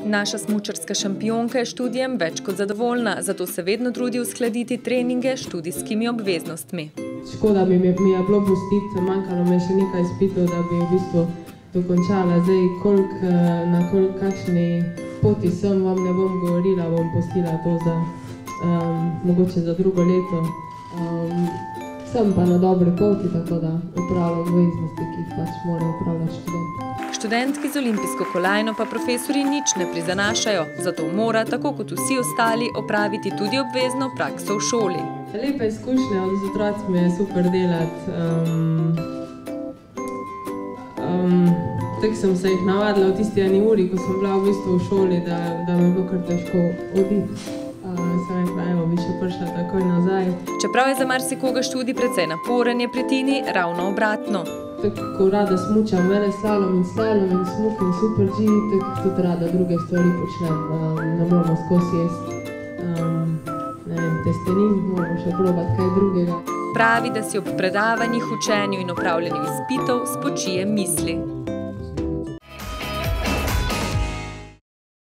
Naša smučarska šampionka je študijem več kot zadovoljna, zato se vedno trudi uskladiti treninge s študijskimi obveznostmi. Škoda mi je bilo pustiti, manjkalo mi je še nekaj izpitov, da bi v bistvu dokončala. Zdaj, na kakšni poti sem, vam ne bom govorila, bom pustila to za mogoče za drugo leto. Sem pa na dobri poti, tako da upravljam obveznosti, ki jih pač mora upravljati študent. Študentki z olimpijsko kolajno pa profesori nič ne prizanašajo, zato mora, tako kot vsi ostali, opraviti tudi obvezno prakso v šoli. Lepa izkušnja, z otroci mi je super delati. Tako sem se jih navadila v tisti eni uri, ko sem bila v bistvu v šoli, da mi je bilo kar težko oditi. Sem rekla, evo, bi še prišla takoj nazaj. Čeprav je za marsikoga študij precej naporen, je pri Tini ravno obratno. Tako rada smučam veleslalom in slalom in smuk in super G, tako tudi rada druge stvari počnem. Ne moramo skozi jesti, ne vem, testenin, moramo še probati kaj drugega. Pravi, da si ob predavanjih, učenju in opravljanju izpitov spočije misli.